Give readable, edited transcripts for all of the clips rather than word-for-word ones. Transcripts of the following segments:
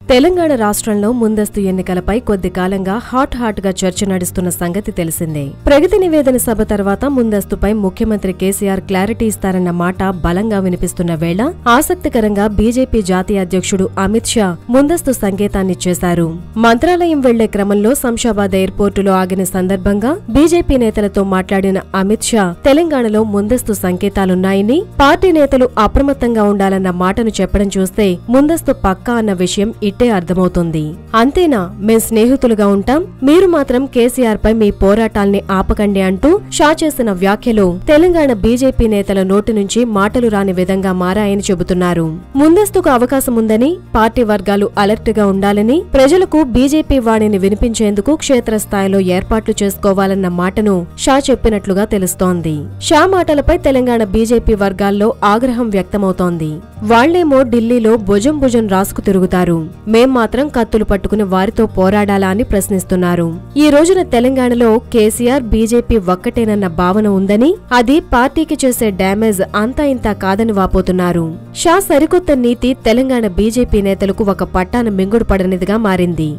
తెలంగాణ రాష్ట్రంలో ముందస్తు ఎన్నికలపై కొద్ది కాలంగా హాట్ గా చర్చ నడుస్తున్న సంగతి తెలిసిందే. ప్రగతి నివేదన సభ తర్వాత ముందస్తుపై ముఖ్యమంత్రి కేసీఆర్ క్లారిటీ ఇస్తారన్న మాట బలంగా వినిపిస్తున్న వేళ ఆసక్తికరంగా బీజేపీ జాతీయ అధ్యక్షుడు అమిత్ షా ముందస్తు సంకేతాన్నిచ్చేశారు. మంత్రాలయం వెళ్లే క్రమంలో శంషాబాద్ ఎయిర్పోర్టులో ఆగిన సందర్భంగా బీజేపీ నేతలతో మాట్లాడిన అమిత్ షా తెలంగాణలో ముందస్తు సంకేతాలున్నాయని, పార్టీ నేతలు అప్రమత్తంగా ఉండాలన్న మాటను చెప్పడం చూస్తే ముందస్తు పక్కా అన్న విషయం ఇట్టే అర్థమవుతుంది. అంతేనా, మేం స్నేహితులుగా ఉంటాం, మీరు మాత్రం కేసీఆర్ పై మీ పోరాటాల్ని ఆపకండి అంటూ షా చేసిన వ్యాఖ్యలు తెలంగాణ బీజేపీ నేతల నోటి నుంచి మాటలు రాని విధంగా మారాయని చెబుతున్నారు. ముందస్తుకు అవకాశం ఉందని, పార్టీ వర్గాలు అలర్ట్ గా ఉండాలని, ప్రజలకు బీజేపీ వాణిని వినిపించేందుకు క్షేత్రస్థాయిలో ఏర్పాట్లు చేసుకోవాలన్న మాటను షా చెప్పినట్లుగా తెలుస్తోంది. షా మాటలపై తెలంగాణ బీజేపీ వర్గాల్లో ఆగ్రహం వ్యక్తమవుతోంది. వాళ్లేమో ఢిల్లీలో భుజం రాసుకు తిరుగుతారు, మేం మాత్రం కత్తులు పట్టుకుని వారితో పోరాడాలా అని ప్రశ్నిస్తున్నారు. ఈ రోజున తెలంగాణలో కేసీఆర్ బీజేపీ ఒక్కటేనన్న భావన ఉందని, అది పార్టీకి చేసే డ్యామేజ్ అంతా ఇంతా కాదని వాపోతున్నారు. షా సరికొత్త నీతి తెలంగాణ బీజేపీ నేతలకు ఒక పట్టాన మింగుడు పడనిదిగా మారింది.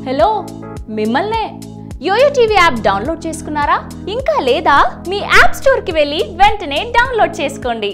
హలో, మిమ్మల్నే యోయో టీవీ యాప్ డౌన్లోడ్ చేసుకున్నారా? ఇంకా లేదా? మీ యాప్ స్టోర్ కి వెళ్ళి వెంటనే డౌన్లోడ్ చేసుకోండి.